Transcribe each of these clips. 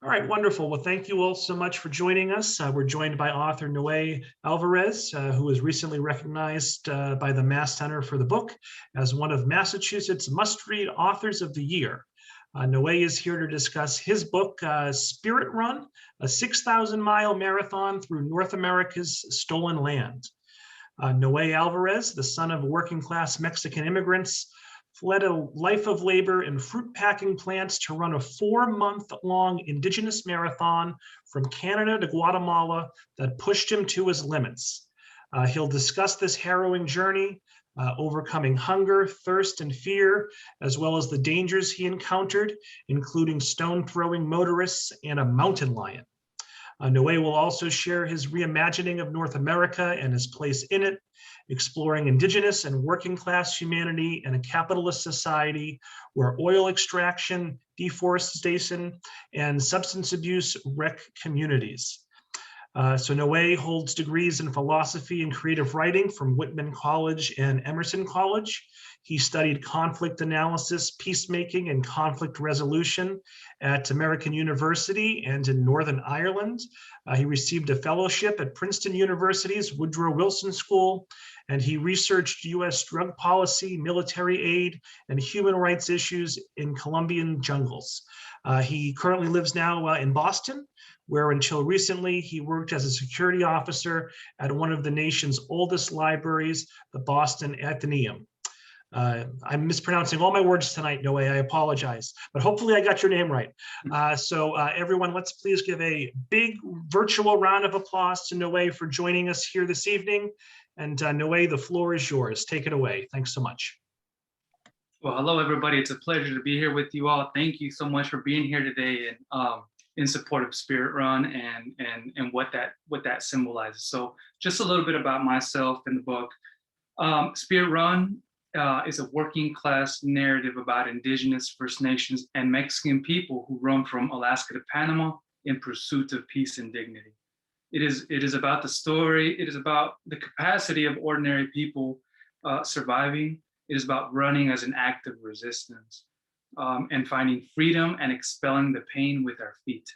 All right, wonderful. Well, thank you all so much for joining us. We're joined by author Noe Álvarez, who was recently recognized by the Mass Center for the book as one of Massachusetts must-read authors of the year. Noe is here to discuss his book, Spirit Run, a 6,000-mile marathon through North America's stolen land. Noe Álvarez, the son of working-class Mexican immigrants, fled a life of labor in fruit packing plants to run a 4-month-long Indigenous marathon from Canada to Guatemala that pushed him to his limits. He'll discuss this harrowing journey, overcoming hunger, thirst, and fear, as well as the dangers he encountered, including stone-throwing motorists and a mountain lion. Noe will also share his reimagining of North America and his place in it, exploring Indigenous and working class humanity in a capitalist society where oil extraction, deforestation, and substance abuse wreck communities. So Noe holds degrees in philosophy and creative writing from Whitman College and Emerson College. He studied conflict analysis, peacemaking, and conflict resolution at American University and in Northern Ireland. He received a fellowship at Princeton University's Woodrow Wilson School, and he researched U.S. drug policy, military aid, and human rights issues in Colombian jungles. He currently lives now in Boston, where until recently he worked as a security officer at one of the nation's oldest libraries, the Boston Athenaeum. I'm mispronouncing all my words tonight, Noe, I apologize, but hopefully I got your name right. So everyone, let's please give a big virtual round of applause to Noe for joining us here this evening. And Noe, the floor is yours. Take it away. Thanks so much. Well, hello, everybody. It's a pleasure to be here with you all. Thank you so much for being here today and in support of Spirit Run and what that symbolizes. So just a little bit about myself in the book. Spirit Run is a working class narrative about Indigenous, First Nations, and Mexican people who roam from Alaska to Panama in pursuit of peace and dignity. It is about the story. It is about the capacity of ordinary people surviving. It is about running as an act of resistance and finding freedom and expelling the pain with our feet.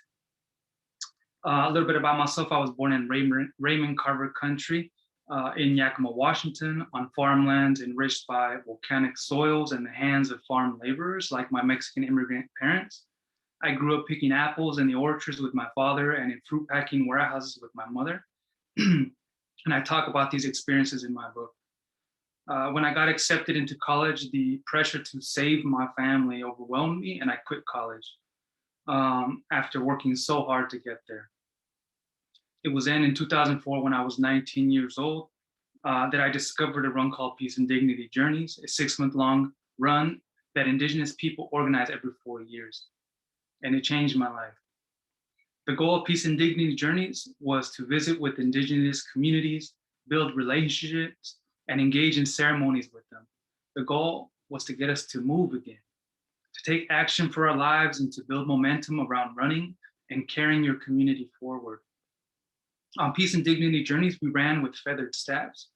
A little bit about myself. I was born in Raymond Carver Country in Yakima, Washington, on farmlands enriched by volcanic soils and the hands of farm laborers like my Mexican immigrant parents. I grew up picking apples in the orchards with my father and in fruit packing warehouses with my mother. And I talk about these experiences in my book. When I got accepted into college, the pressure to save my family overwhelmed me, and I quit college after working so hard to get there. It was then in 2004, when I was 19 years old, that I discovered a run called Peace and Dignity Journeys, a 6-month-long run that Indigenous people organize every 4 years. And it changed my life. The goal of Peace and Dignity Journeys was to visit with Indigenous communities, build relationships, and engage in ceremonies with them. The goal was to get us to move again, to take action for our lives and to build momentum around running and carrying your community forward. On Peace and Dignity Journeys, we ran with feathered staffs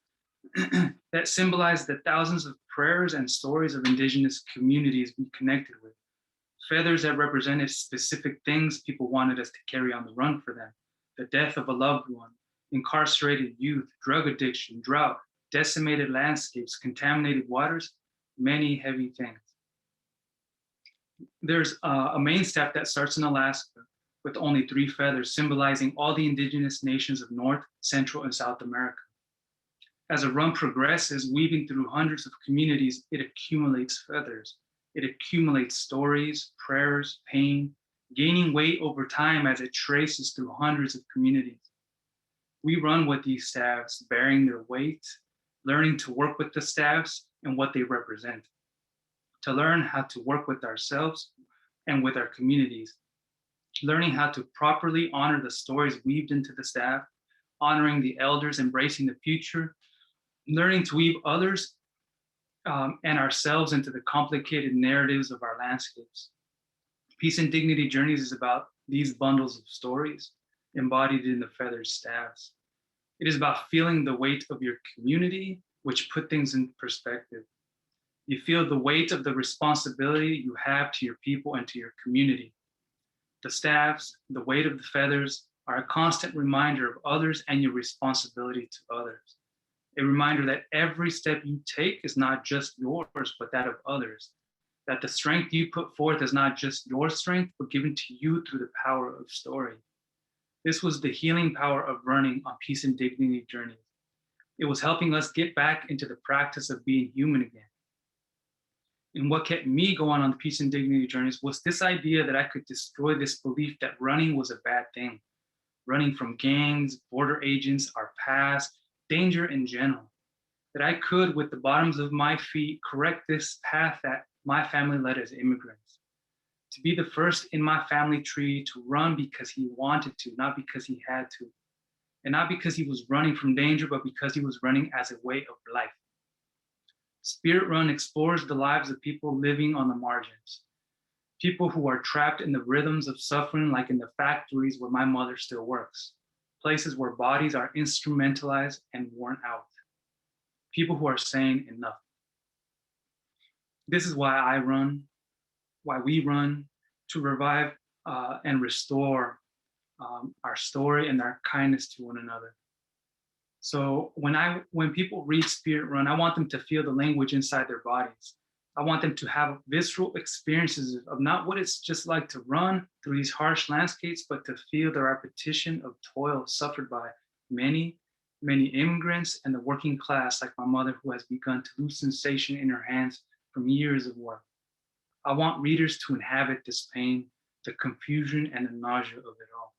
that symbolized the thousands of prayers and stories of Indigenous communities we connected with. Feathers that represented specific things people wanted us to carry on the run for them: the death of a loved one, incarcerated youth, drug addiction, drought, decimated landscapes, contaminated waters, many heavy things. There's a main staff that starts in Alaska with only 3 feathers, symbolizing all the Indigenous nations of North, Central, and South America. As a run progresses, weaving through hundreds of communities, it accumulates feathers. It accumulates stories, prayers, pain, gaining weight over time as it traces through hundreds of communities. We run with these staffs, bearing their weight, learning to work with the staffs and what they represent, to learn how to work with ourselves and with our communities, learning how to properly honor the stories weaved into the staff, honoring the elders, embracing the future, learning to weave others and ourselves into the complicated narratives of our landscapes. Peace and Dignity Journeys is about these bundles of stories embodied in the feathered staffs. It is about feeling the weight of your community, which put things in perspective. You feel the weight of the responsibility you have to your people and to your community. The staffs, the weight of the feathers are a constant reminder of others and your responsibility to others. A reminder that every step you take is not just yours, but that of others. That the strength you put forth is not just your strength, but given to you through the power of story. This was the healing power of running on peace and dignity journeys. It was helping us get back into the practice of being human again. And what kept me going on the peace and dignity journeys was this idea that I could destroy this belief that running was a bad thing. Running from gangs, border agents, our past, danger in general. That I could, with the bottoms of my feet, correct this path that my family led as immigrants. To be the first in my family tree to run because he wanted to, not because he had to. And not because he was running from danger, but because he was running as a way of life. Spirit Run explores the lives of people living on the margins. People who are trapped in the rhythms of suffering, like in the factories where my mother still works. Places where bodies are instrumentalized and worn out. People who are saying enough. This is why I run, why we run, to revive and restore our story and our kindness to one another. So when people read Spirit Run, I want them to feel the language inside their bodies. I want them to have visceral experiences of not what it's just like to run through these harsh landscapes, but to feel the repetition of toil suffered by many, many immigrants and the working class, like my mother, who has begun to lose sensation in her hands from years of work. I want readers to inhabit this pain, the confusion, and the nausea of it all.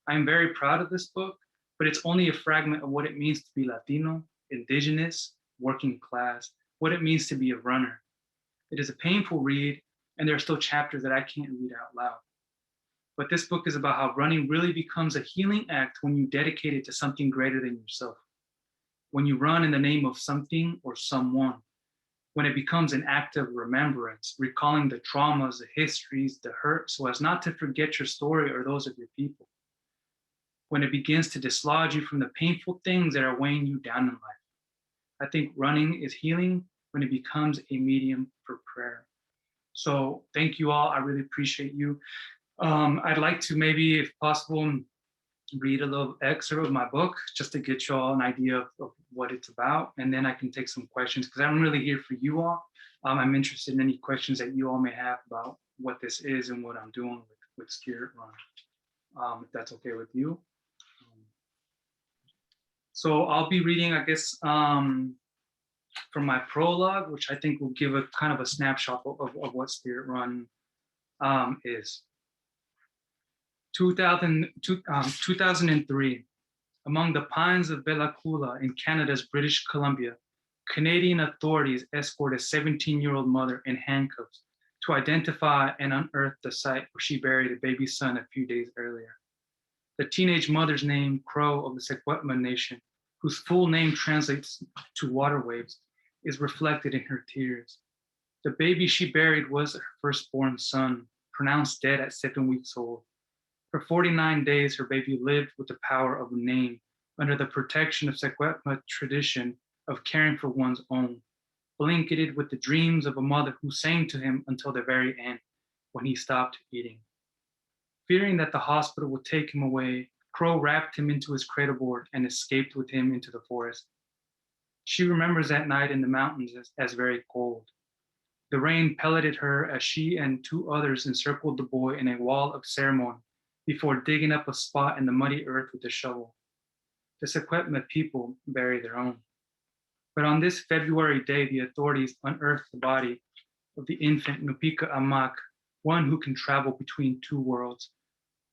I am very proud of this book, but it's only a fragment of what it means to be Latino, Indigenous, working class, what it means to be a runner. It is a painful read, and there are still chapters that I can't read out loud. But this book is about how running really becomes a healing act when you dedicate it to something greater than yourself. When you run in the name of something or someone. When it becomes an act of remembrance, recalling the traumas, the histories, the hurt, so as not to forget your story or those of your people. When it begins to dislodge you from the painful things that are weighing you down in life. I think running is healing when it becomes a medium for prayer. So thank you all. I really appreciate you. I'd like to maybe, if possible, read a little excerpt of my book just to get you all an idea of what it's about. And then I can take some questions because I'm really here for you all. I'm interested in any questions that you all may have about what this is and what I'm doing with Spirit Run, if that's okay with you. So I'll be reading, I guess, from my prologue, which I think will give a kind of a snapshot of what Spirit Run is. 2003, among the pines of Bella Coola in Canada's British Columbia, Canadian authorities escort a 17-year-old mother in handcuffs to identify and unearth the site where she buried a baby son a few days earlier. The teenage mother's name, Crow of the Sequatma Nation, whose full name translates to water waves, is reflected in her tears. The baby she buried was her firstborn son, pronounced dead at 7 weeks old. For 49 days, her baby lived with the power of a name, under the protection of Sequatma tradition of caring for one's own, blanketed with the dreams of a mother who sang to him until the very end, when he stopped eating. Fearing that the hospital would take him away, Crow wrapped him into his cradle board and escaped with him into the forest. She remembers that night in the mountains as very cold. The rain pelleted her as she and 2 others encircled the boy in a wall of ceremony before digging up a spot in the muddy earth with a shovel. The Sequatma people bury their own. But on this February day, the authorities unearthed the body of the infant Nupika Amak, one who can travel between 2 worlds,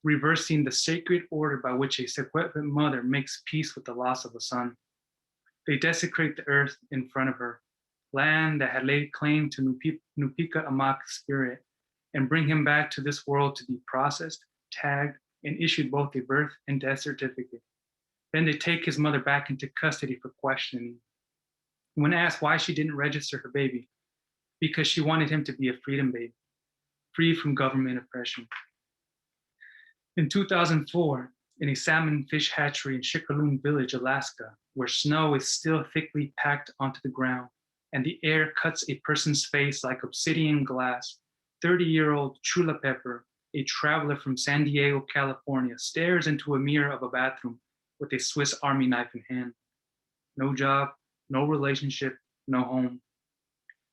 reversing the sacred order by which a Sequatma mother makes peace with the loss of a son. They desecrate the earth in front of her, land that had laid claim to Nupika Amak's spirit, and bring him back to this world to be processed, tagged, and issued both a birth and death certificate. Then they take his mother back into custody for questioning. When asked why she didn't register her baby, because she wanted him to be a freedom baby, free from government oppression. In 2004, in a salmon fish hatchery in Shikaloon Village, Alaska, where snow is still thickly packed onto the ground and the air cuts a person's face like obsidian glass, 30-year-old Chula Pepper, a traveler from San Diego, California, stares into a mirror of a bathroom with a Swiss Army knife in hand. No job, no relationship, no home.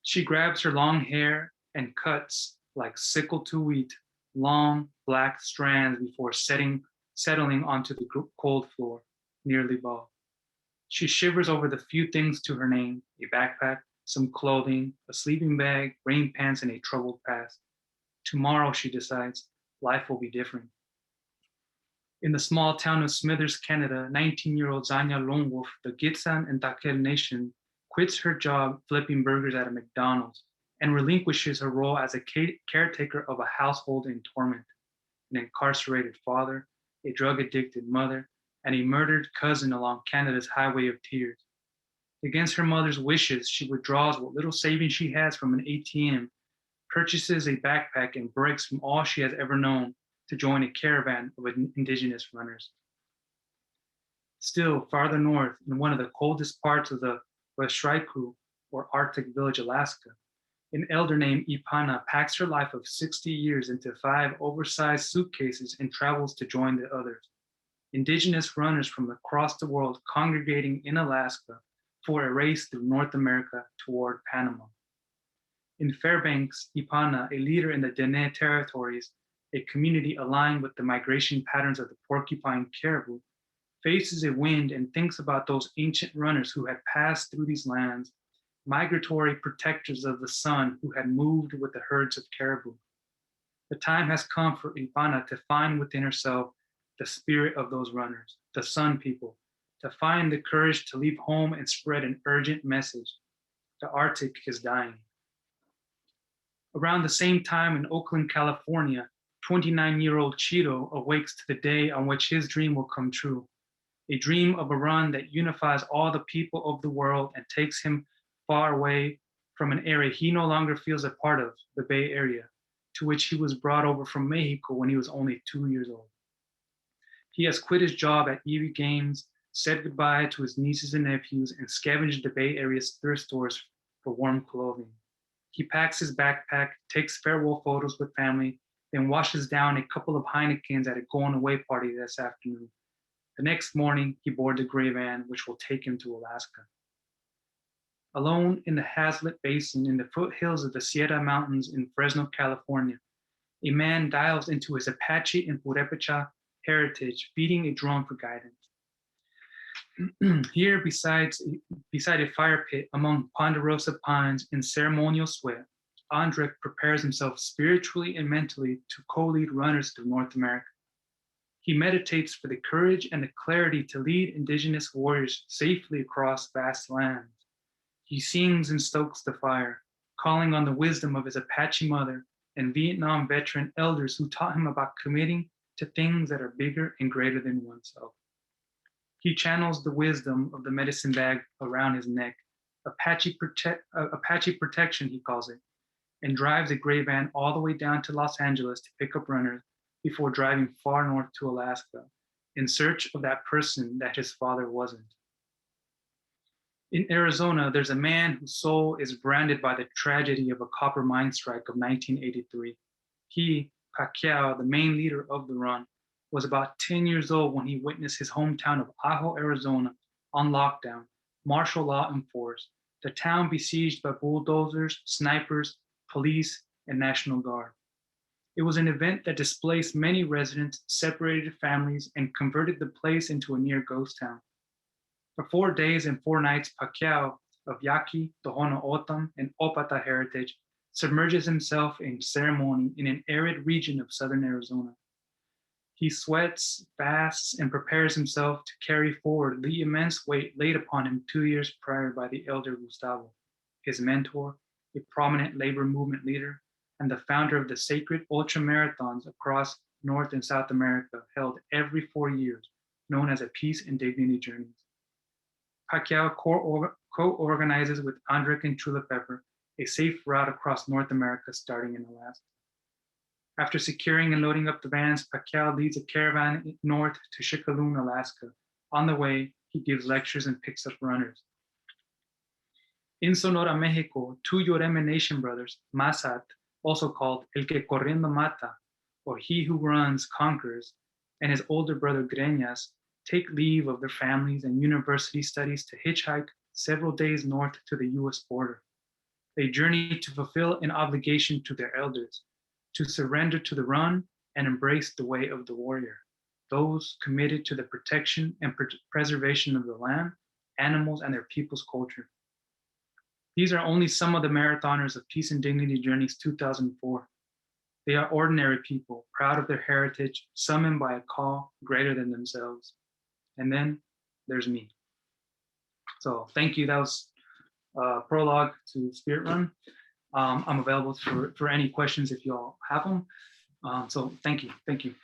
She grabs her long hair and cuts, like sickle to wheat, long black strands before settling onto the cold floor, nearly bald. She shivers over the few things to her name: a backpack, some clothing, a sleeping bag, rain pants, and a troubled past. Tomorrow, she decides, life will be different. In the small town of Smithers, Canada, 19-year-old Zanya Longwolf, the Gitsan and Takel nation, quits her job flipping burgers at a McDonald's and relinquishes her role as a caretaker of a household in torment: an incarcerated father, a drug-addicted mother, and a murdered cousin along Canada's highway of tears. Against her mother's wishes, she withdraws what little savings she has from an ATM, purchases a backpack, and breaks from all she has ever known to join a caravan of Indigenous runners. Still farther north, in one of the coldest parts of the Weshraiku, or Arctic village, Alaska, an elder named Ipana packs her life of 60 years into 5 oversized suitcases and travels to join the others, Indigenous runners from across the world congregating in Alaska for a race through North America toward Panama. In Fairbanks, Ipana, a leader in the Dene territories, a community aligned with the migration patterns of the porcupine caribou, faces a wind and thinks about those ancient runners who had passed through these lands, migratory protectors of the sun who had moved with the herds of caribou. The time has come for Ipana to find within herself the spirit of those runners, the sun people, to find the courage to leave home and spread an urgent message: the Arctic is dying. Around the same time in Oakland, California, 29-year-old Chito awakes to the day on which his dream will come true, a dream of a run that unifies all the people of the world and takes him far away from an area he no longer feels a part of, the Bay Area, to which he was brought over from Mexico when he was only 2 years old. He has quit his job at EV Games, said goodbye to his nieces and nephews, and scavenged the Bay Area's thrift stores for warm clothing. He packs his backpack, takes farewell photos with family, then washes down a couple of Heinekens at a going away party this afternoon. The next morning, he boards a gray van, which will take him to Alaska. Alone in the Hazlitt Basin in the foothills of the Sierra Mountains in Fresno, California, a man dials into his Apache and Purepecha heritage, beating a drum for guidance. Here, beside a fire pit among ponderosa pines in ceremonial sweat, Andrek prepares himself spiritually and mentally to co-lead runners through North America. He meditates for the courage and the clarity to lead Indigenous warriors safely across vast lands. He sings and stokes the fire, calling on the wisdom of his Apache mother and Vietnam veteran elders who taught him about committing to things that are bigger and greater than oneself. He channels the wisdom of the medicine bag around his neck, Apache protection, he calls it, and drives a gray van all the way down to Los Angeles to pick up runners before driving far north to Alaska in search of that person that his father wasn't. In Arizona, there's a man whose soul is branded by the tragedy of a copper mine strike of 1983. He, Pacquiao, the main leader of the run, was about 10 years old when he witnessed his hometown of Ajo, Arizona, on lockdown, martial law enforced, the town besieged by bulldozers, snipers, police, and National Guard. It was an event that displaced many residents, separated families, and converted the place into a near ghost town. For 4 days and 4 nights, Pacquiao of Yaqui, Tohono O'odham, and Opata heritage submerges himself in ceremony in an arid region of southern Arizona. He sweats, fasts, and prepares himself to carry forward the immense weight laid upon him 2 years prior by the elder Gustavo, his mentor, a prominent labor movement leader, and the founder of the sacred ultramarathons across North and South America held every 4 years, known as a Peace and Dignity Journeys. Pacquiao co-organizes with Andrek and Chula Pepper a safe route across North America starting in Alaska. After securing and loading up the vans, Pacquiao leads a caravan north to Shikaloon, Alaska. On the way, he gives lectures and picks up runners. In Sonora, Mexico, 2 Yoreme Nation brothers, Masat, also called El Que Corriendo Mata, or he who runs conquers, and his older brother Greñas take leave of their families and university studies to hitchhike several days north to the US border. They journey to fulfill an obligation to their elders, to surrender to the run and embrace the way of the warrior, those committed to the protection and preservation of the land, animals, and their people's culture. These are only some of the marathoners of Peace and Dignity Journeys 2004. They are ordinary people, proud of their heritage, summoned by a call greater than themselves. And then there's me. So thank you. That was prologue to Spirit Run. I'm available for any questions if you all have them. So thank you. Thank you.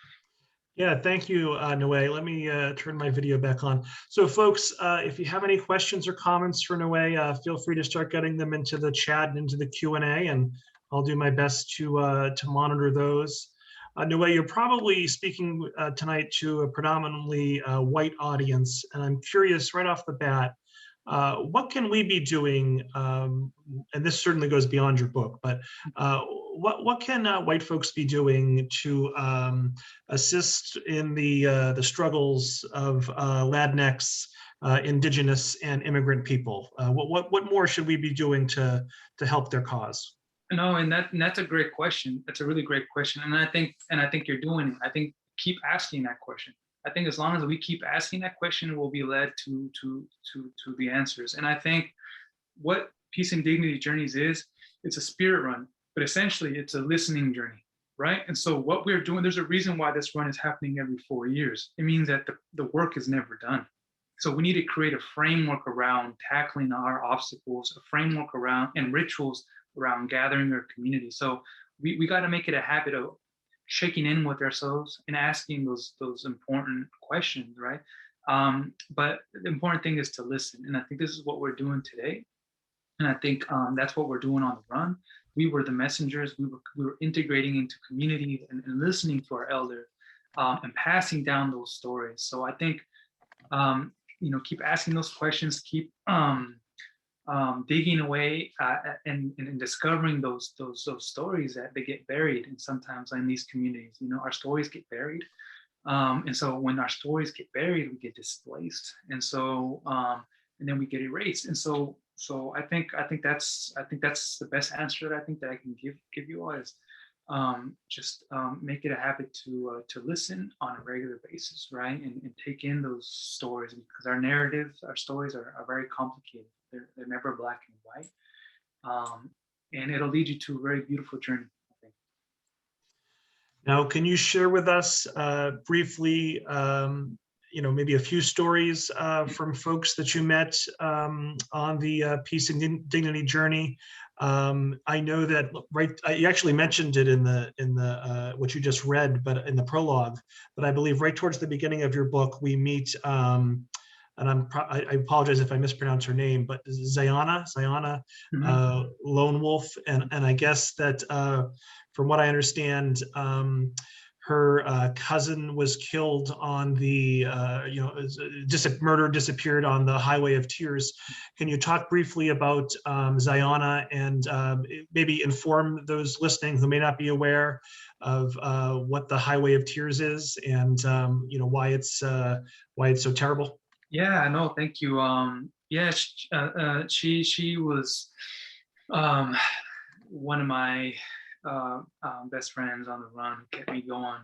Yeah, thank you, Noe. Let me turn my video back on. So folks, if you have any questions or comments for Noe, feel free to start getting them into the chat and into the Q&A, and I'll do my best to monitor those. Noe, you're probably speaking tonight to a predominantly white audience, and I'm curious right off the bat, what can we be doing, and this certainly goes beyond your book, but what can white folks be doing to assist in the struggles of Latinx, Indigenous, and immigrant people? What more should we be doing to help their cause? No, and that's a great question. That's a really great question, and I think you're doing it. I think keep asking that question. I think as long as we keep asking that question, we'll be led to the answers. And I think what Peace and Dignity Journeys is, it's a spirit run, but essentially it's a listening journey, right? And so what we're doing, there's a reason why this run is happening every 4 years. It means that the work is never done. So we need to create a framework around tackling our obstacles, a framework around and rituals around gathering our community. So we got to make it a habit of checking in with ourselves and asking those important questions, right? But the important thing is to listen. And I think this is what we're doing today. And I think that's what we're doing on the run. We were the messengers. We were integrating into communities and listening to our elders and passing down those stories. So I think, keep asking those questions, keep digging away and discovering those stories that they get buried. And sometimes in these communities, our stories get buried. And so when our stories get buried, we get displaced. And so, and then we get erased. And so I think that's the best answer that I think that I can give you all is just make it a habit to listen on a regular basis, right? And take in those stories, because our narratives, our stories are very complicated. They're never black and white. And it'll lead you to a very beautiful journey, I think. Now, can you share with us briefly, maybe a few stories from folks that you met on the Peace and Dignity journey? I know that you actually mentioned it in the what you just read, but in the prologue. But I believe right towards the beginning of your book, we meet. And I apologize if I mispronounce her name, but Zayana, Lone Wolf, and I guess that from what I understand, her cousin was killed on the disappeared on the Highway of Tears. Can you talk briefly about Zayana and maybe inform those listening who may not be aware of what the Highway of Tears is and why it's so terrible? Yeah, no, thank you. She was one of my best friends on the run, kept me going.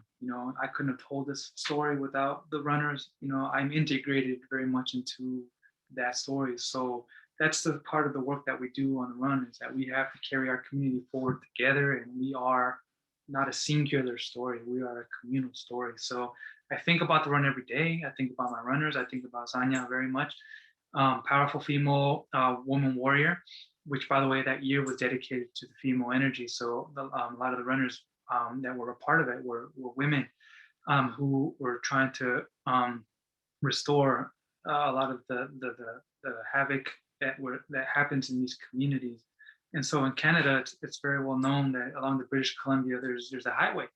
I couldn't have told this story without the runners. I'm integrated very much into that story. So that's the part of the work that we do on the run, is that we have to carry our community forward together, and we are not a singular story. We are a communal story. So I think about the run every day. I think about my runners. I think about Zanya very much. Powerful female woman warrior, which, by the way, that year was dedicated to the female energy. So a lot of the runners that were a part of it were women who were trying to restore a lot of the havoc that happens in these communities. And so in Canada, it's very well known that along the British Columbia, there's a highway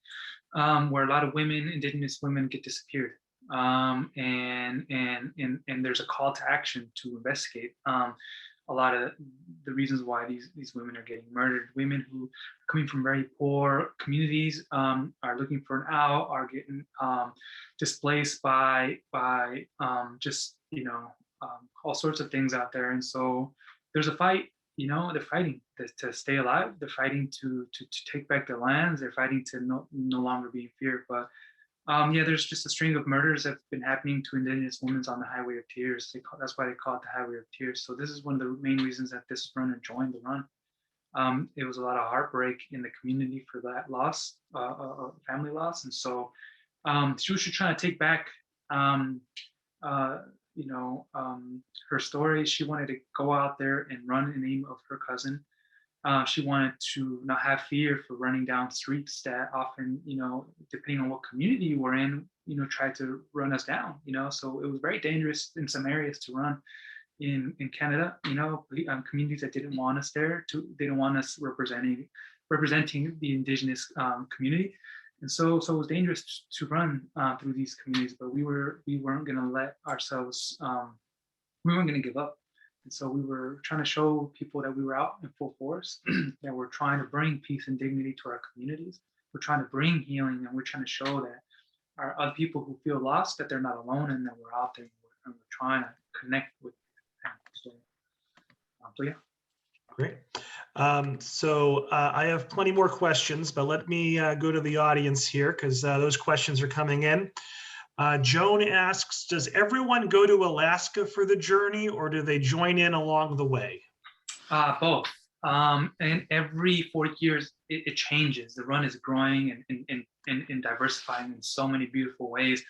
where a lot of women, Indigenous women, get disappeared. And there's a call to action to investigate. a lot of the reasons why these women are getting murdered. Women who are coming from very poor communities are looking for an out, are getting displaced by just all sorts of things out there. And so there's a fight. They're fighting to stay alive. They're fighting to take back their lands. They're fighting to no longer be in fear. But there's just a string of murders that's been happening to Indigenous women on the Highway of Tears. That's why they call it the Highway of Tears. So this is one of the main reasons that this runner joined the run. It was a lot of heartbreak in the community for that loss, family loss. And so she was trying to take back, her story. She wanted to go out there and run in the name of her cousin. She wanted to not have fear for running down streets that often, depending on what community you were in, tried to run us down, so it was very dangerous in some areas to run in Canada, communities that didn't want us there, they didn't want us representing the Indigenous community. And so it was dangerous to run through these communities, but we weren't going to let ourselves, we weren't going to give up. And so we were trying to show people that we were out in full force, that we're trying to bring peace and dignity to our communities. We're trying to bring healing, and we're trying to show that our other people who feel lost, that they're not alone, and that we're out there and we're trying to connect with them. So yeah. Great. So I have plenty more questions, but let me go to the audience here because those questions are coming in. Joan asks, does everyone go to Alaska for the journey, or do they join in along the way? Both. And every 4 years, it changes. The run is growing and diversifying in so many beautiful ways.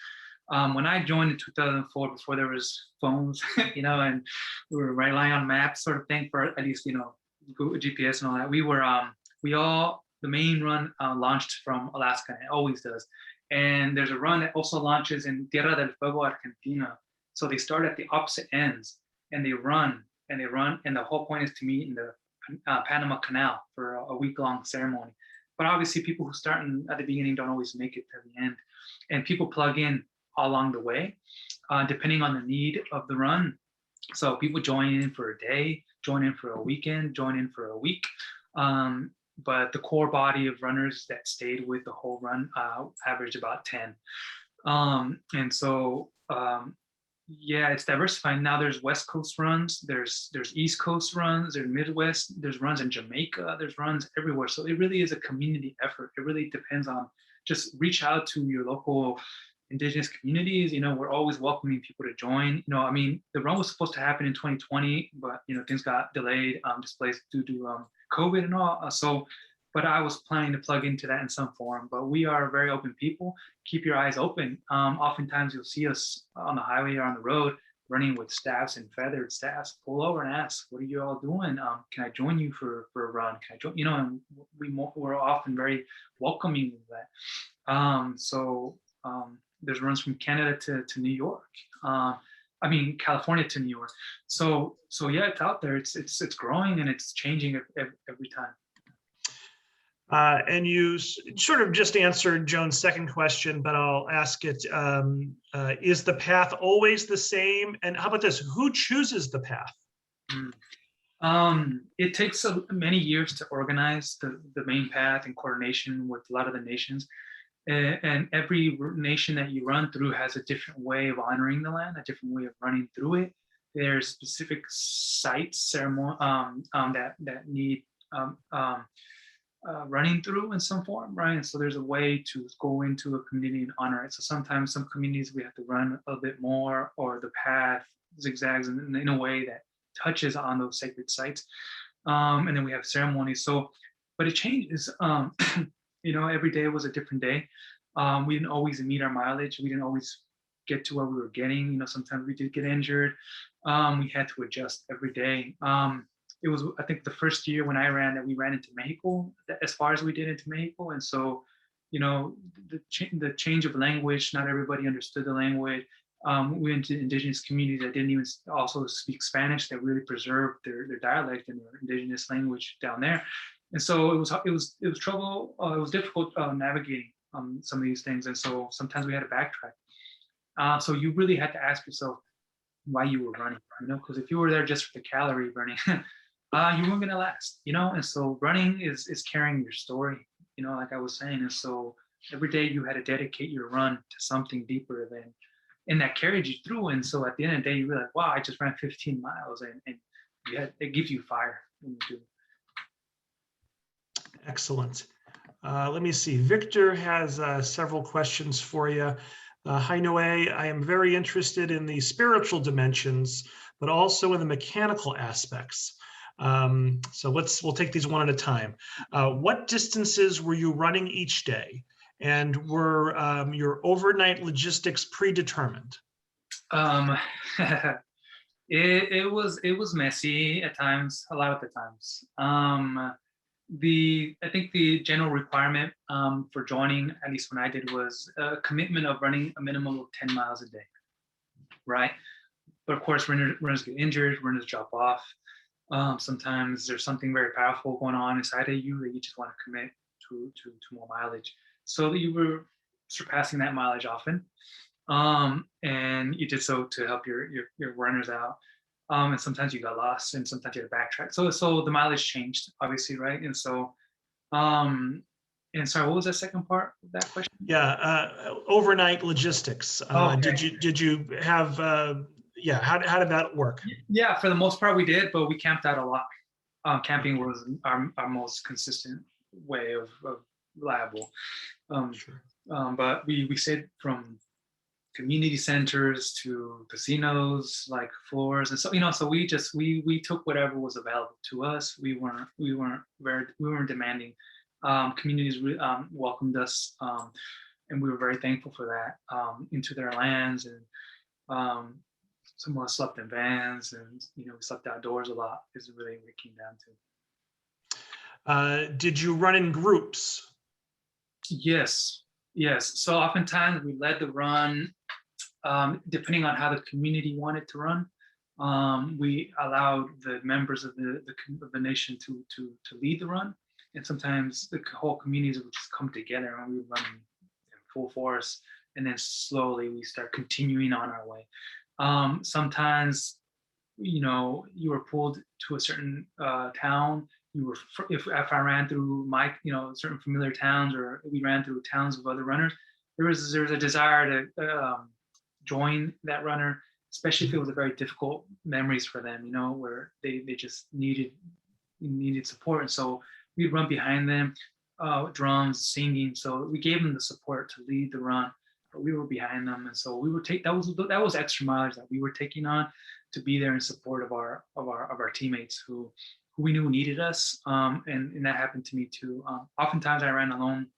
When I joined in 2004, before there was phones, and we were relying on maps sort of thing for at least, Google GPS and all that, the main run launched from Alaska, and it always does. And there's a run that also launches in Tierra del Fuego, Argentina. So they start at the opposite ends, and they run, and the whole point is to meet in the Panama Canal for a week-long ceremony. But obviously, people who start at the beginning don't always make it to the end, and people plug in along the way, depending on the need of the run. So people join in for a day, join in for a weekend, join in for a week. But the core body of runners that stayed with the whole run averaged about 10. And so, it's diversifying. Now there's West Coast runs, there's East Coast runs, there's Midwest, there's runs in Jamaica, there's runs everywhere. So it really is a community effort. It really depends on just reach out to your local Indigenous communities. We're always welcoming people to join. The run was supposed to happen in 2020, but things got delayed, displaced due to COVID and all. But I was planning to plug into that in some form. But we are very open people. Keep your eyes open. Oftentimes you'll see us on the highway or on the road running with staffs and feathered staffs. Pull over and ask, "What are you all doing? Can I join you for a run? Can I join?" And we're often very welcoming of that. There's runs from Canada to New York. California to New York. So yeah, it's out there. It's growing and it's changing every time. And you sort of just answered Joan's second question, but I'll ask it. Is the path always the same? And how about this? Who chooses the path? It takes many years to organize the main path in coordination with a lot of the nations. And every nation that you run through has a different way of honoring the land, a different way of running through it. There's specific sites, ceremony that need running through in some form, right? And so there's a way to go into a community and honor it. So sometimes some communities we have to run a bit more, or the path zigzags in a way that touches on those sacred sites. And then we have ceremonies. But it changes. Every day was a different day. We didn't always meet our mileage. We didn't always get to where we were getting. Sometimes we did get injured. We had to adjust every day. It was, I think, the first year when I ran that we ran into Mexico, as far as we did into Mexico. And so, the change of language, not everybody understood the language. We went to Indigenous communities that didn't even also speak Spanish, that really preserved their dialect and their Indigenous language down there. And so it was trouble. It was difficult navigating some of these things, and so sometimes we had to backtrack. So you really had to ask yourself, why you were running, because if you were there just for the calorie burning, you weren't gonna last, And so running is carrying your story, like I was saying. And so every day you had to dedicate your run to something deeper than, and that carried you through. And so at the end of the day, you were like, wow, I just ran 15 miles, and it gives you fire when you do. Excellent. Let me see. Victor has several questions for you. Hi, Noe. I am very interested in the spiritual dimensions, but also in the mechanical aspects. So we'll take these one at a time. What distances were you running each day? And were your overnight logistics predetermined? It was messy at times, a lot of the times. I think the general requirement for joining, at least when I did, was a commitment of running a minimum of 10 miles a day, right? But of course, runners get injured, runners drop off. Sometimes there's something very powerful going on inside of you that you just want to commit to more mileage. So you were surpassing that mileage often, and you did so to help your runners out. And sometimes you got lost, and sometimes you had to backtrack. So the mileage changed, obviously, right? And so, and sorry, what was the second part of that question? Yeah, overnight logistics. Okay. Did you have? Yeah, how did that work? Yeah, for the most part we did, but we camped out a lot. Camping was our most consistent way of reliable. Sure. But we stayed from community centers to casinos, like floors, and so so we took whatever was available to us. We weren't demanding. Communities welcomed us, and we were very thankful for that, into their lands. And some of us slept in vans, and we slept outdoors a lot, is really what it came down to. Did you run in groups? Yes. So oftentimes we led the run, depending on how the community wanted to run. We allowed the members of the nation to lead the run, and sometimes the whole communities would just come together and we would run in full force, and then slowly we start continuing on our way. Sometimes, you were pulled to a certain town. If I ran through my, certain familiar towns, or we ran through towns of other runners, there was a desire to join that runner, especially if it was a very difficult memories for them, where they just needed support. And so we'd run behind them, drums, singing. So we gave them the support to lead the run, but we were behind them. And so we would take, that was extra mileage that we were taking on to be there in support of our teammates who we knew needed us. And that happened to me too. Oftentimes I ran alone,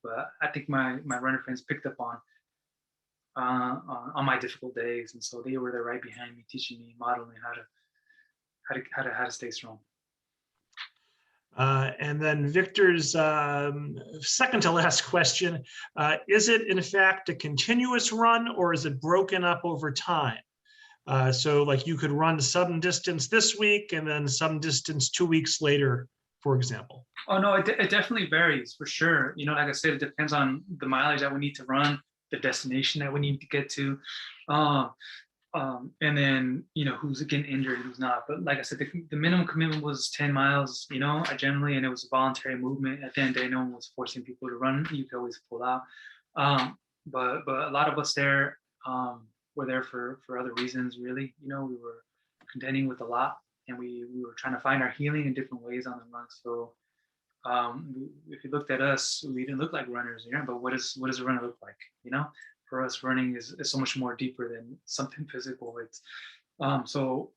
but I think my runner friends picked up on my difficult days, and so they were there right behind me, teaching me, modeling how to stay strong. And then Victor's second to last question: is it in fact a continuous run, or is it broken up over time? So like you could run some distance this week and then some distance 2 weeks later, for example. Oh no, it definitely varies for sure. Like I said, it depends on the mileage that we need to run, the destination that we need to get to, and then who's getting injured, who's not. But like I said, the minimum commitment was 10 miles. I generally, and it was a voluntary movement. At the end of the day, no one was forcing people to run. You could always pull out. But a lot of us there were there for other reasons. Really, we were contending with a lot, and we were trying to find our healing in different ways on the run. So if you looked at us, we didn't look like runners, but what does a runner look like? For us, running is so much more deeper than something physical. It's so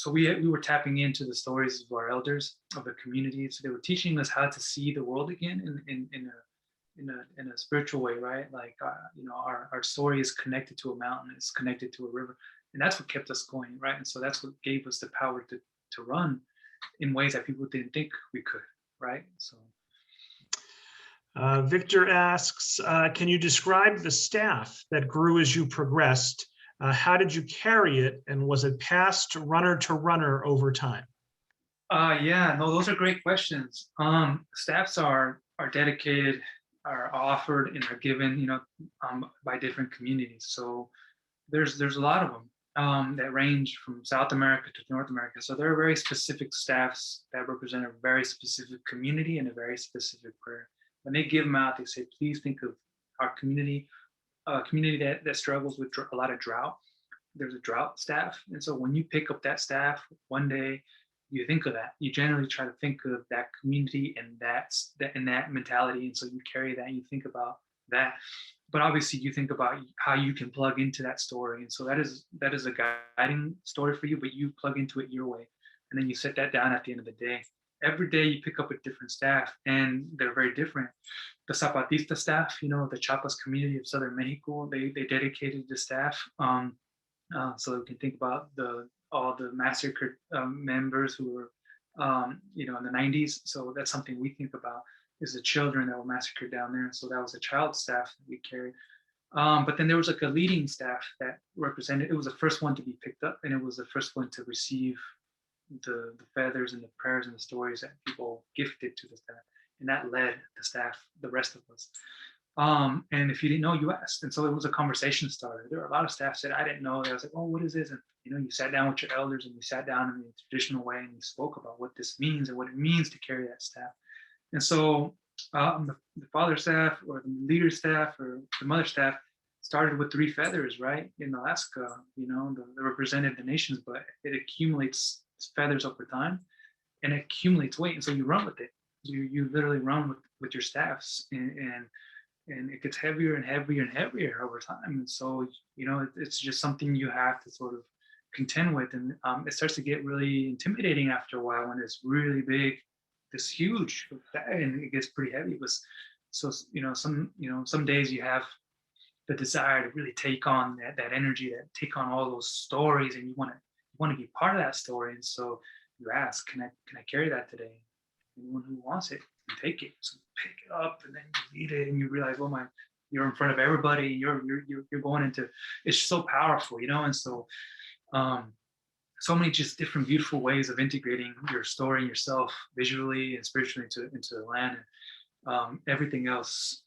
we were tapping into the stories of our elders, of the community. So they were teaching us how to see the world again in a spiritual way, right? Like our story is connected to a mountain, it's connected to a river, and that's what kept us going, right? And so that's what gave us the power to run in ways that people didn't think we could, right? So Victor asks, can you describe the staff that grew as you progressed? How did you carry it, and was it passed runner to runner over time? Yeah, no, those are great questions. Staffs are dedicated, are offered, and are given, by different communities. So there's a lot of them. that range from South America to North America. So there are very specific staffs that represent a very specific community and a very specific prayer. When they give them out, they say, please think of our community, a community that struggles with a lot of drought. There's a drought staff. And so when you pick up that staff one day, you think of that. You generally try to think of that community and that mentality. And so you carry that and you think about that. But obviously you think about how you can plug into that story. And so that is a guiding story for you, but you plug into it your way. And then you set that down at the end of the day. Every day you pick up a different staff and they're very different. The Zapatista staff, the Chiapas community of Southern Mexico, they dedicated the staff. So we can think about all the massacred members who were, in the 90s. So that's something we think about, is the children that were massacred down there. So that was a child staff that we carried. But then there was like a leading staff that represented, it was the first one to be picked up, and it was the first one to receive the feathers and the prayers and the stories that people gifted to the staff. And that led the staff, the rest of us. And if you didn't know, you asked. And so it was a conversation starter. There were a lot of staff that I didn't know. I was like, oh, what is this? And you sat down with your elders and you sat down in the traditional way and you spoke about what this means and what it means to carry that staff. And so the father staff or the leader staff or the mother staff started with 3 feathers, right? In Alaska, they represented the nations, but it accumulates feathers over time and it accumulates weight. And so you run with it. You literally run with your staffs and it gets heavier and heavier and heavier over time. And so, it's just something you have to sort of contend with. And it starts to get really intimidating after a while when it's really big, this huge, and it gets pretty heavy. So, some days you have the desire to really take on that energy, take on all those stories, and you want to be part of that story. And so you ask, can I carry that today? Anyone who wants it, can take it. So pick it up and then you eat it and you realize, you're in front of everybody. You're going into, it's so powerful, and so so many just different beautiful ways of integrating your story and yourself visually and spiritually into the land. And everything else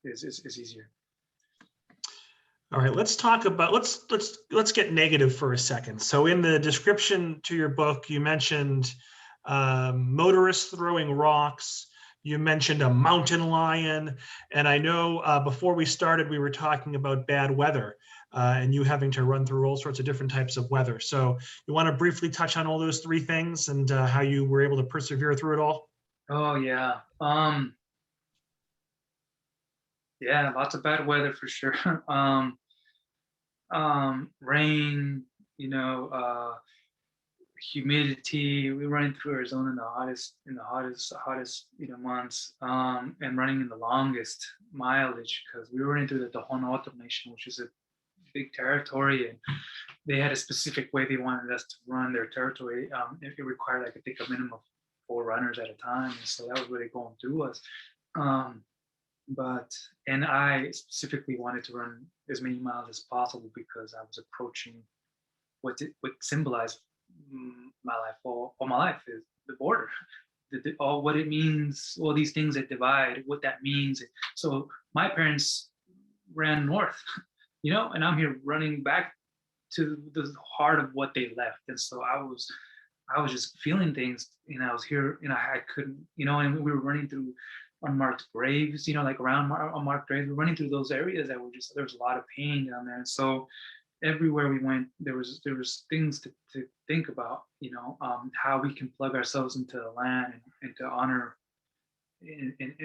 is easier. All right, let's talk about, let's get negative for a second. So in the description to your book, you mentioned motorists throwing rocks. You mentioned a mountain lion. And I know before we started, we were talking about bad weather and you having to run through all sorts of different types of weather. So you want to briefly touch on all those 3 things and how you were able to persevere through it all? Oh, yeah. Yeah, lots of bad weather for sure. Rain, humidity. We're running through Arizona in the hottest months, and running in the longest mileage because we were running through the Tohono Nation, which is a big territory, and they had a specific way they wanted us to run their territory. It required, I think, a minimum of 4 runners at a time, and so that was really going through us. And I specifically wanted to run as many miles as possible because I was approaching what symbolized my life all my life is the border, all what it means, all these things that divide, what that means. So my parents ran north, and I'm here running back to the heart of what they left. And so I was just feeling things, and I was here, and I couldn't, and we were running through unmarked graves, like around unmarked graves. We're running through those areas that were just, there was a lot of pain down there. And so everywhere we went, there was things to think about, how we can plug ourselves into the land and to honor in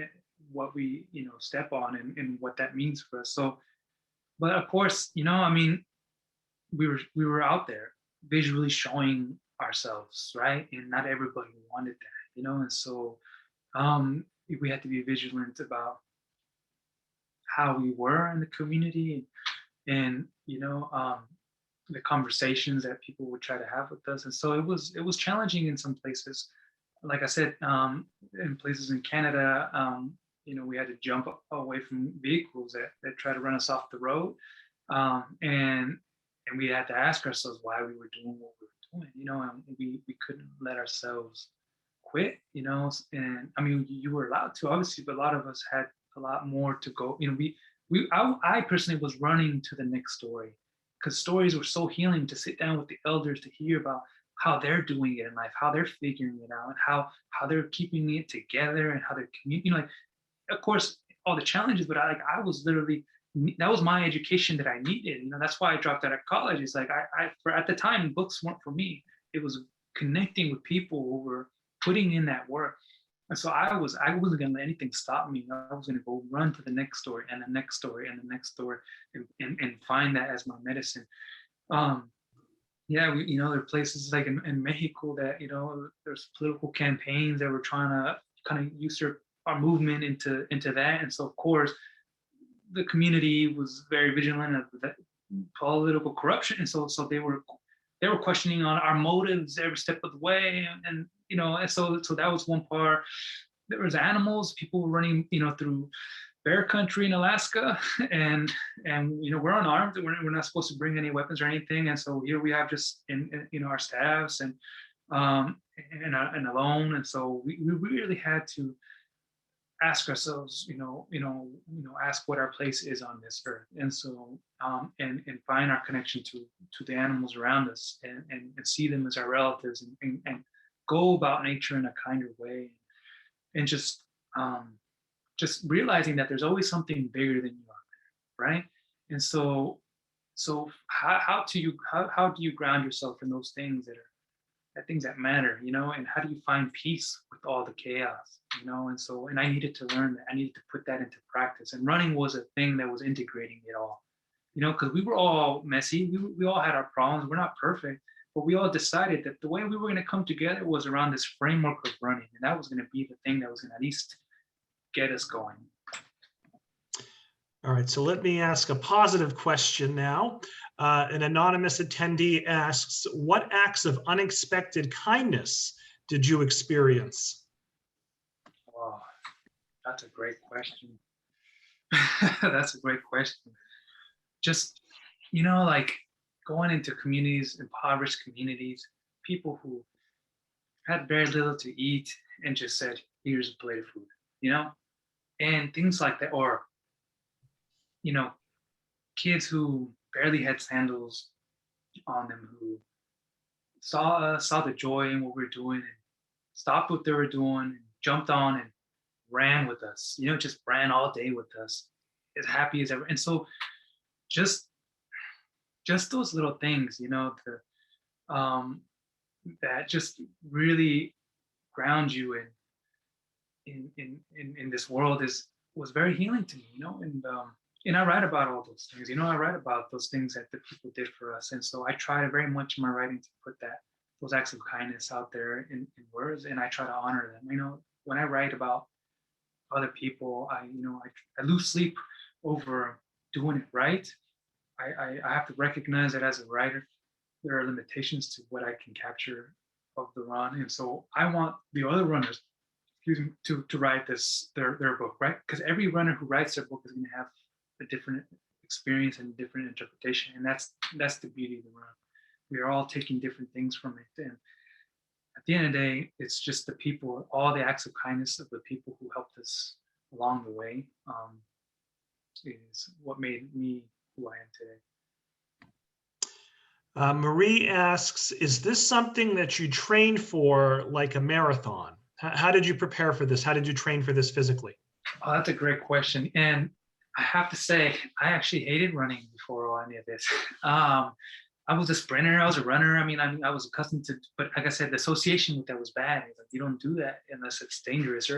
what we, step on and what that means for us. So, but of course, we were out there visually showing ourselves, right? And not everybody wanted that, and so we had to be vigilant about how we were in the community and the conversations that people would try to have with us. And so it was challenging in some places. Like I said, in places in Canada, we had to jump away from vehicles that try to run us off the road. And we had to ask ourselves why we were doing what we were doing, and we couldn't let ourselves quit, and I mean, you were allowed to, obviously, but a lot of us had a lot more to go. I personally was running to the next story because stories were so healing to sit down with the elders to hear about how they're doing it in life, how they're figuring it out, and how they're keeping it together, and how they're like, of course, all the challenges, but I was literally, that was my education that I needed. That's why I dropped out of college. It's like for at the time, books weren't for me. It was connecting with people who were putting in that work. And so I wasn't gonna let anything stop me. I was gonna go run to the next story and the next story and the next story, and find that as my medicine. Yeah, there are places like in Mexico that, there's political campaigns that were trying to kind of usurp our movement into that. And so of course the community was very vigilant of that political corruption. And so they were questioning on our motives every step of the way. And so that was one part. There was animals, people were running, through bear country in Alaska, and we're unarmed. We're not supposed to bring any weapons or anything. And so here we have just our staffs and alone. And so we really had to ask ourselves, ask what our place is on this earth. And so and find our connection to the animals around us, and see them as our relatives, and go about nature in a kinder way, and just realizing that there's always something bigger than you are, right? And so how do you ground yourself in those things things that matter, and how do you find peace with all the chaos, and I needed to learn that. I needed to put that into practice, and running was a thing that was integrating it all, because we were all messy. We all had our problems. We're not perfect, but we all decided that the way we were going to come together was around this framework of running, and that was going to be the thing that was going to at least get us going. All right, so let me ask a positive question now. An anonymous attendee asks, what acts of unexpected kindness did you experience? Oh, that's a great question. That's a great question. Just, like going into communities, impoverished communities, people who had very little to eat and just said, here's a plate of food, and things like that. Or, kids who barely had sandals on them, who saw the joy in what we were doing, and stopped what they were doing, and jumped on and ran with us, just ran all day with us, as happy as ever. And so just those little things, that just really ground you in this world was very healing to me, and I write about all those things. I write about those things that the people did for us. And so I try very much in my writing to put those acts of kindness out there in words, and I try to honor them. When I write about other people, I lose sleep over doing it right. I have to recognize that as a writer, there are limitations to what I can capture of the run. And so I want the other runners, to write their book, right? Because every runner who writes their book is going to have a different experience and different interpretation, and that's the beauty of the run. We are all taking different things from it, and at the end of the day, it's just the people, all the acts of kindness of the people who helped us along the way, is what made me who I am today. Marie asks, is this something that you trained for, like a marathon? How did you prepare for this? How did you train for this physically? Oh, that's a great question. And I have to say, I actually hated running before any of this. I was a sprinter. I was a runner. I was accustomed to, but like I said, the association with that was bad. Like, you don't do that unless it's dangerous.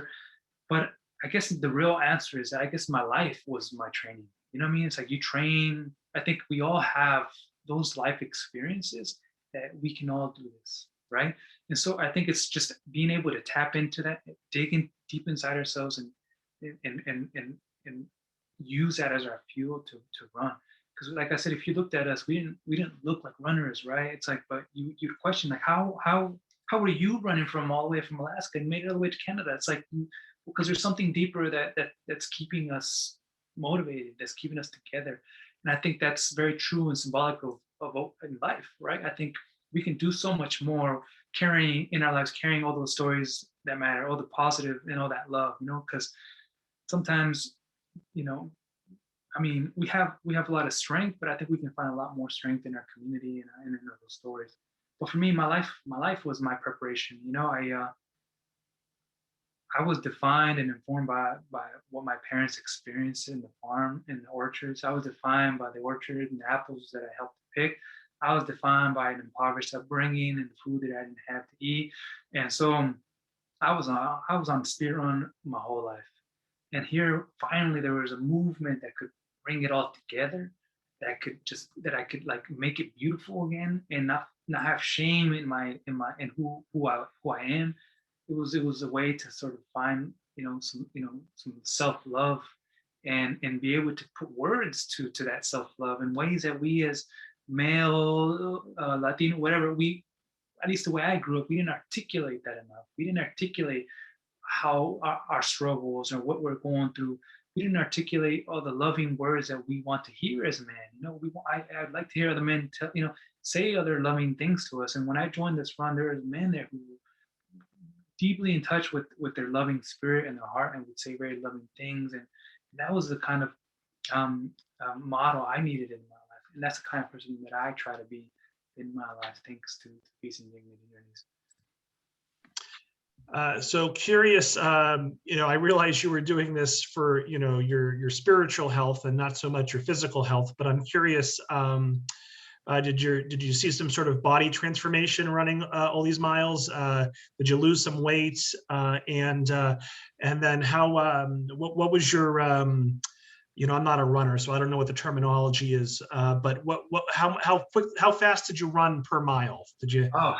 But I guess the real answer is that I guess my life was my training. You know what I mean? It's like you train. I think we all have those life experiences that we can all do this, right? And so I think it's just being able to tap into that, dig in deep inside ourselves, and use that as our fuel to run. Because like I said, if you looked at us, we didn't look like runners, right? It's like, but you'd question, like, how were you running from all the way from Alaska and made it all the way to Canada? It's like, because there's something deeper that's keeping us motivated, that's keeping us together. And I think that's very true and symbolic of in life, right? I think we can do so much more carrying all those stories that matter, all the positive and all that love, because sometimes, I mean, we have a lot of strength, but I think we can find a lot more strength in our community and in those stories. But for me, my life was my preparation. I was defined and informed by what my parents experienced in the farm, in the orchards. I was defined by the orchard and the apples that I helped pick. I was defined by an impoverished upbringing and the food that I didn't have to eat. And so I was on the spirit run my whole life. And here finally there was a movement that could bring it all together, that I could like make it beautiful again and not have shame in who I am. It was a way to sort of find some self-love and be able to put words to that self-love in ways that we as male Latino, whatever, we, at least the way I grew up, we didn't articulate that enough. We didn't articulate how our struggles or what we're going through. We didn't articulate all the loving words that we want to hear as men. I'd like to hear other men tell, say other loving things to us. And when I joined this run, there was men there who deeply in touch with their loving spirit and their heart and would say very loving things. And that was the kind of model I needed in my life. And that's the kind of person that I try to be in my life, thanks to Peace and Dignity Journeys. So curious, I realize you were doing this for, your spiritual health and not so much your physical health, but I'm curious, did you see some sort of body transformation running all these miles? Did you lose some weight? And then how, what was your, I'm not a runner, so I don't know what the terminology is, but how fast did you run per mile? Did you? Oh,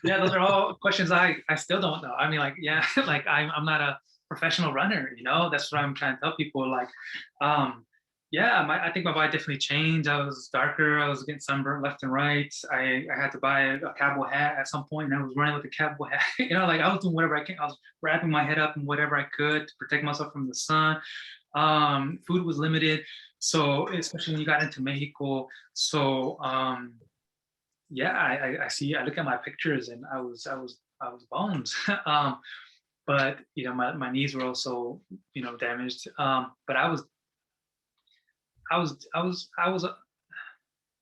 yeah, those are all questions I still don't know. I mean, like, yeah, like I'm not a professional runner, that's what I'm trying to tell people. Like, yeah, I think my body definitely changed. I was darker. I was getting sunburned left and right. I had to buy a cowboy hat at some point, and I was running with a cowboy hat. Like I was doing whatever I can. I was wrapping my head up in whatever I could to protect myself from the sun. Food was limited, so especially when you got into Mexico. So yeah, I look at my pictures, and I was bones. But my knees were also damaged. But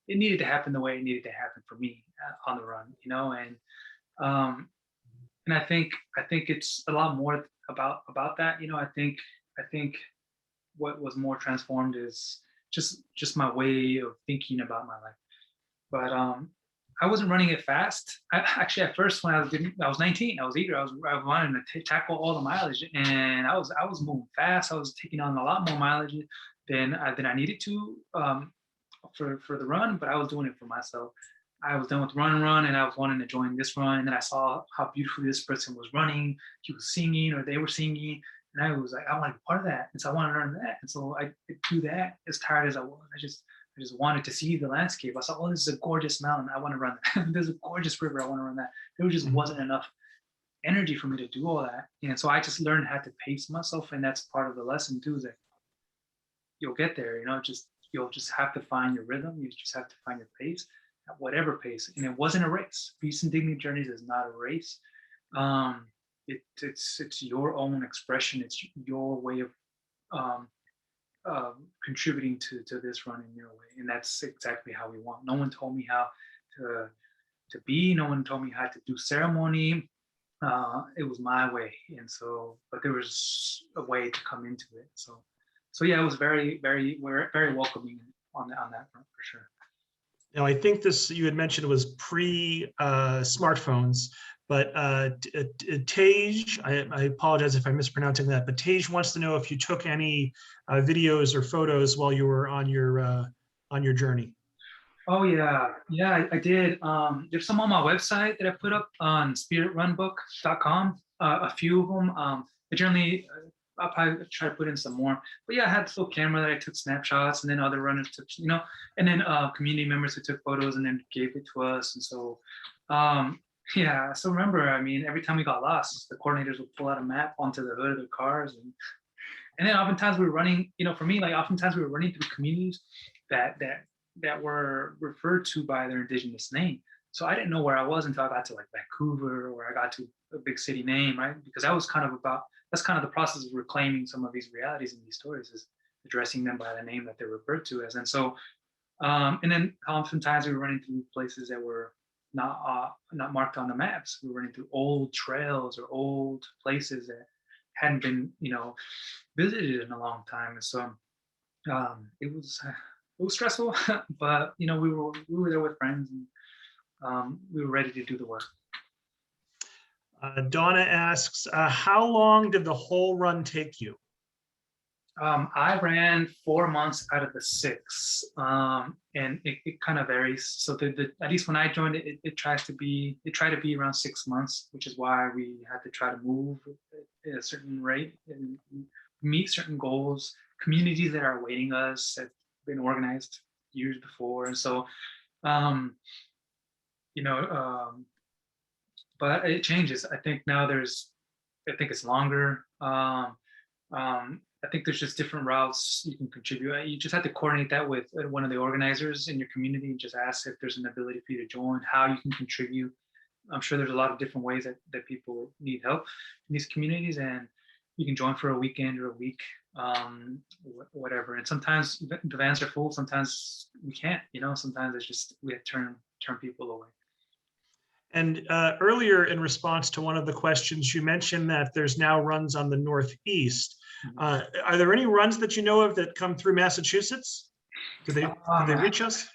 it needed to happen the way it needed to happen for me on the run, and I think it's a lot more about that. I think what was more transformed is just my way of thinking about my life. But I wasn't running it fast. Actually, at first, when I was 19, I was eager. I wanted to tackle all the mileage, and I was moving fast. I was taking on a lot more mileage than I needed to for the run, but I was doing it for myself. I was done with run, and I was wanting to join this run. And then I saw how beautifully this person was running. He was singing, or they were singing, and I was like, I want to be part of that. And so I want to learn that. And so I do that. As tired as I was, I just wanted to see the landscape. I saw, oh, this is a gorgeous mountain. I want to run that. There's a gorgeous river. I want to run that. There just wasn't enough energy for me to do all that. And so I just learned how to pace myself. And that's part of the lesson too, is that you'll get there, you'll just have to find your rhythm. You just have to find your pace at whatever pace. And it wasn't a race. Peace and Dignity Journeys is not a race. It's your own expression. It's your way of contributing to this run in your way, and that's exactly how we want. No one told me how to be. No one told me how to do ceremony. It was my way, and so, but there was a way to come into it. So yeah, it was very, very, very welcoming on that front for sure. Now, I think you had mentioned, was pre-smartphones, but Tej, I apologize if I'm mispronouncing that, but Tej wants to know if you took any videos or photos while you were on your journey. Oh yeah, I did. There's some on my website that I put up on spiritrunbook.com. A few of them. Generally, I'll probably try to put in some more. But yeah, I had this little camera that I took snapshots, and then other runners took, and then community members who took photos and then gave it to us. And so, yeah, so remember, I mean, every time we got lost, the coordinators would pull out a map onto the hood of their cars. And then oftentimes we were running, for me, like oftentimes we were running through communities that were referred to by their indigenous name. So I didn't know where I was until I got to like Vancouver, or I got to a big city name, right? Because that's kind of the process of reclaiming some of these realities and these stories, is addressing them by the name that they're referred to as. And so, and then oftentimes we were running through places that were not marked on the maps. We were running through old trails or old places that hadn't been, visited in a long time. And so it was stressful, but we were there with friends, and we were ready to do the work. Donna asks, how long did the whole run take you? I ran 4 months out of the 6, and it kind of varies. So at least when I joined it, it tried to be around 6 months, which is why we had to try to move at a certain rate and meet certain goals. Communities that are awaiting us have been organized years before, and so but it changes. I think now I think it's longer. I think there's just different routes you can contribute. You just have to coordinate that with one of the organizers in your community and just ask if there's an ability for you to join, how you can contribute. I'm sure there's a lot of different ways that people need help in these communities, and you can join for a weekend or a week, whatever. And sometimes the vans are full, sometimes we can't, sometimes it's just, we have to turn people away. And earlier, in response to one of the questions, you mentioned that there's now runs on the Northeast. Are there any runs that you know of that come through Massachusetts? Do they reach us?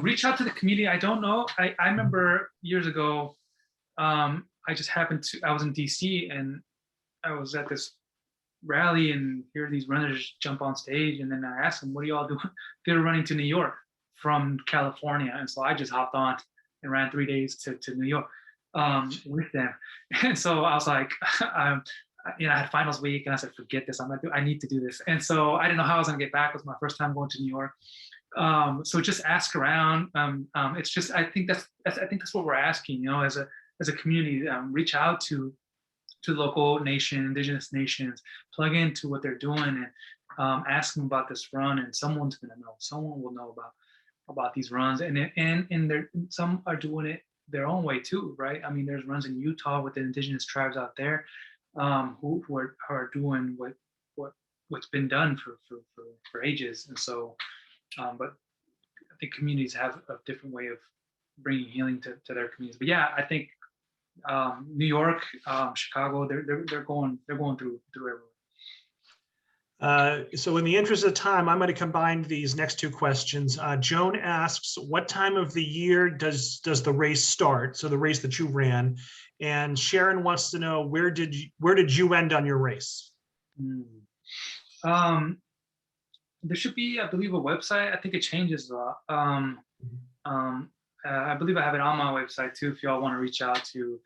Reach out to the community. I don't know. I remember years ago, I was in DC, and I was at this rally, and here these runners jump on stage, and then I asked them, what are you all doing? They were running to New York from California. And so I just hopped on and ran 3 days to New York with them. And so I was like, I had finals week, and I said, forget this. I need to do this. And so I didn't know how I was gonna get back. It was my first time going to New York. So just ask around. It's just, I think that's what we're asking, as a community, reach out to local indigenous nations, plug into what they're doing, and ask them about this run, and someone's gonna know. Someone will know about these runs, and some are doing it their own way too, right? I mean, there's runs in Utah with the indigenous tribes out there who are doing what's been done for ages. And so, but I think communities have a different way of bringing healing to their communities. But yeah, I think New York, Chicago, they're going through everywhere. So in the interest of time, I'm going to combine these next two questions. Joan asks, what time of the year does the race start? So the race that you ran. And Sharon wants to know, where did you end on your race? There should be, I believe, a website. I think it changes a lot. I believe I have it on my website too, if y'all want to reach out to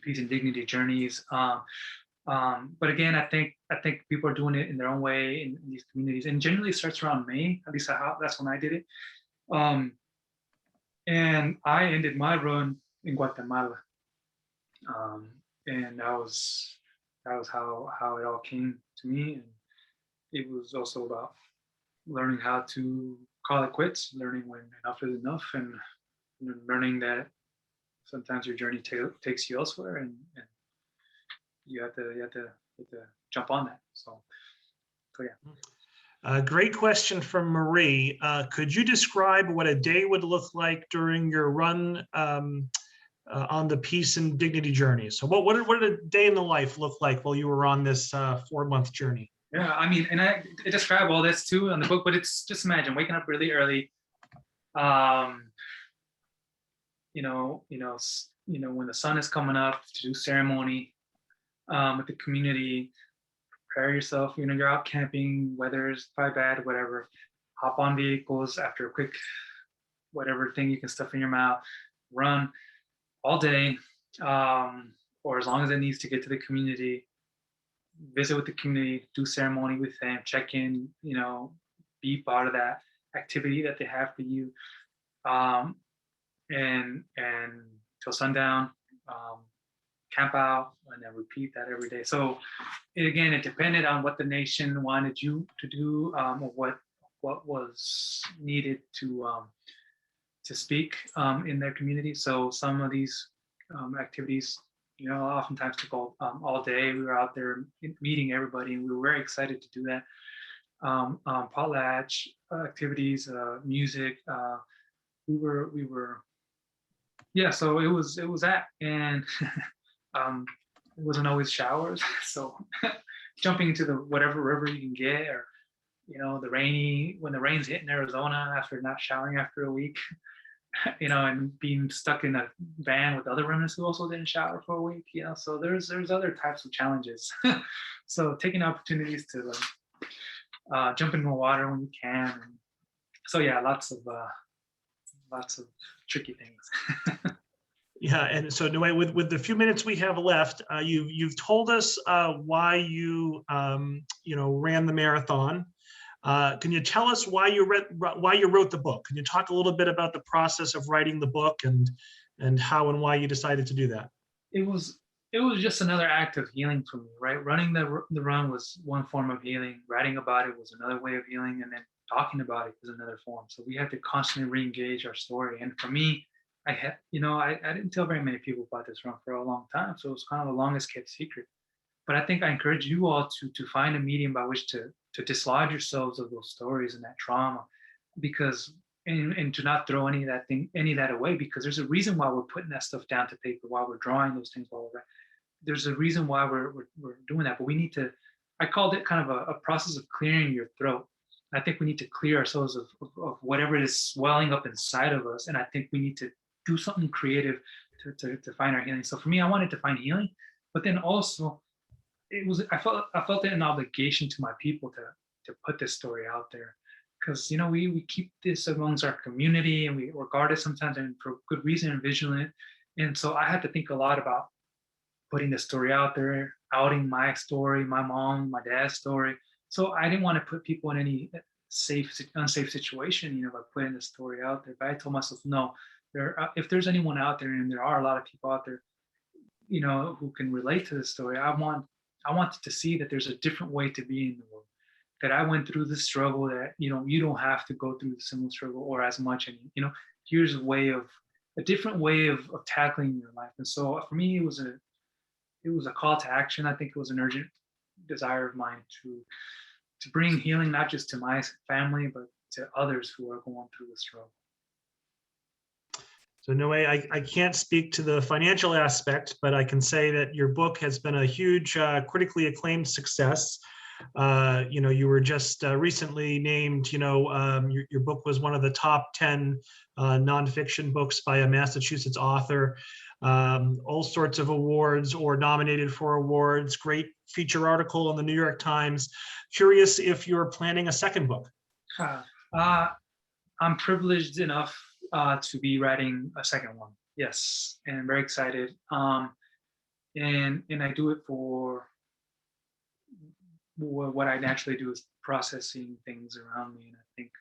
Peace and Dignity Journeys. But again, I think people are doing it in their own way in these communities, and generally it starts around May. At least that's when I did it. And I ended my run in Guatemala, and that was how it all came to me. And it was also about learning how to call it quits, learning when enough is enough, and learning that sometimes your journey takes you elsewhere, and you have to jump on that. So yeah. Great question from Marie. Could you describe what a day would look like during your run on the Peace and Dignity journey? So what did a day in the life look like while you were on this 4-month journey? Yeah, I mean, and I describe all this too in the book, but it's just imagine waking up really early. When the sun is coming up, to do ceremony with the community, prepare yourself. You're out camping, weather's probably bad, whatever. Hop on vehicles after a quick whatever thing you can stuff in your mouth, run all day, or as long as it needs to get to the community. Visit with the community, do ceremony with them, check in, be part of that activity that they have for you, and till sundown, camp out, and then repeat that every day. So it depended on what the nation wanted you to do, or what was needed to speak in their community. So some of these activities, oftentimes took all day. We were out there meeting everybody, and we were very excited to do that. potlatch activities, music. We were yeah. So it was that, and it wasn't always showers. So jumping into the whatever river you can get, or when the rain's hitting Arizona after not showering after a week, and being stuck in a van with other remnants who also didn't shower for a week, so there's other types of challenges. So taking opportunities to jump in the water when you can. And so yeah, lots of tricky things. Yeah, and so Noe, with the few minutes we have left, you've told us why you ran the marathon. Can you tell us why you wrote the book? Can you talk a little bit about the process of writing the book and how and why you decided to do that? it was it was just another act of healing for me, right? Running the run was one form of healing. Writing about it was another way of healing, and then talking about it was another form. So we had to constantly re-engage our story. And for me, I didn't tell very many people about this run for a long time, so it was kind of the longest kept secret. But I think I encourage you all to find a medium by which to dislodge yourselves of those stories and that trauma, because and to not throw any of that away, because there's a reason why we're putting that stuff down to paper, why we're drawing those things, while we're there's a reason why we're doing that. But we need to, I called it kind of a process of clearing your throat. I think we need to clear ourselves of whatever is swelling up inside of us, and I think we need to do something creative to find our healing. So for me, I wanted to find healing, but then also I felt it an obligation to my people to put this story out there, because we keep this amongst our community, and we're guarded sometimes, and for good reason, and vigilant. And so I had to think a lot about putting the story out there, outing my story, my mom, my dad's story. So I didn't want to put people in any unsafe situation, by putting the story out there. But I told myself, no, if there's anyone out there, and there are a lot of people out there, who can relate to this story, I wanted to see that there's a different way to be in the world. That I went through the struggle, that you don't have to go through the similar struggle or as much, and here's a different way of tackling your life. And so for me, it was a call to action. I think it was an urgent desire of mine to bring healing, not just to my family, but to others who are going through the struggle. So Noe, I can't speak to the financial aspect, but I can say that your book has been a huge, critically acclaimed success. You were just recently named, your book was one of the top 10 nonfiction books by a Massachusetts author, all sorts of awards or nominated for awards, great feature article in the New York Times. Curious if you're planning a second book. I'm privileged enough to be writing a second one. Yes, and I'm very excited. And I do it for what I naturally do, is processing things around me. And I think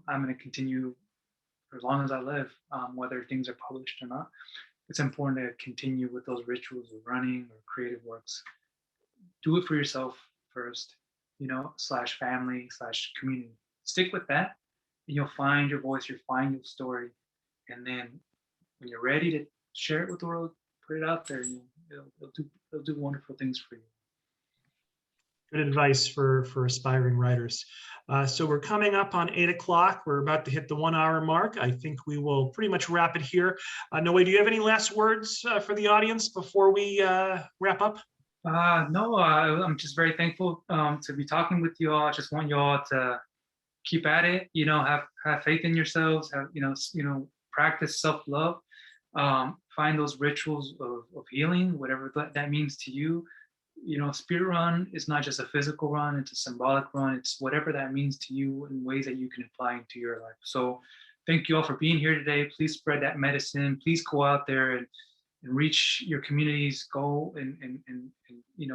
I'm going to continue for as long as I live, whether things are published or not. It's important to continue with those rituals of running or creative works. Do it for yourself first, / family / community. Stick with that, and you'll find your voice, you'll find your story. And then when you're ready to share it with the world, put it out there, and it'll do wonderful things for you. Good advice for aspiring writers. So we're coming up on 8 o'clock. We're about to hit the 1 hour mark. I think we will pretty much wrap it here. Noe, do you have any last words for the audience before we wrap up? No, I'm just very thankful to be talking with you all. I just want you all to keep at it. Have faith in yourselves. Have practice self-love. Find those rituals of healing, whatever that means to you. Spirit run is not just a physical run, it's a symbolic run. It's whatever that means to you in ways that you can apply into your life. So thank you all for being here today. Please spread that medicine. Please go out there and reach your communities. Go and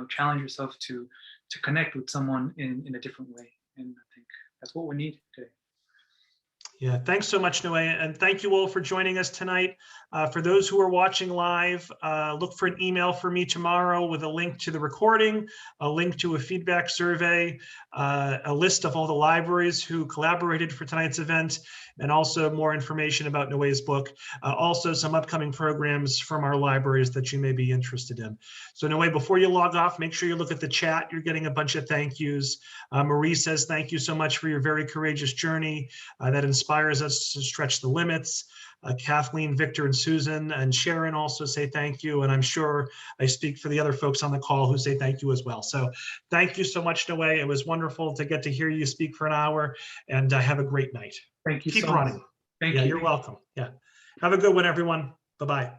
challenge yourself to connect with someone in a different way. And I think that's what we need today. Yeah, thanks so much, Noe, and thank you all for joining us tonight. For those who are watching live, look for an email from me tomorrow with a link to the recording, a link to a feedback survey, a list of all the libraries who collaborated for tonight's event, and also more information about Noe's book. Also some upcoming programs from our libraries that you may be interested in. So Noe, before you log off, make sure you look at the chat. You're getting a bunch of thank yous. Marie says, thank you so much for your very courageous journey that inspires us to stretch the limits. Kathleen, Victor, and Susan, and Sharon also say thank you. And I'm sure I speak for the other folks on the call who say thank you as well. So thank you so much, Noe. It was wonderful to get to hear you speak for an hour, and have a great night. Thank you Keep so running. much. Thank Yeah, you. you're welcome. Yeah. Have a good one, everyone. Bye-bye.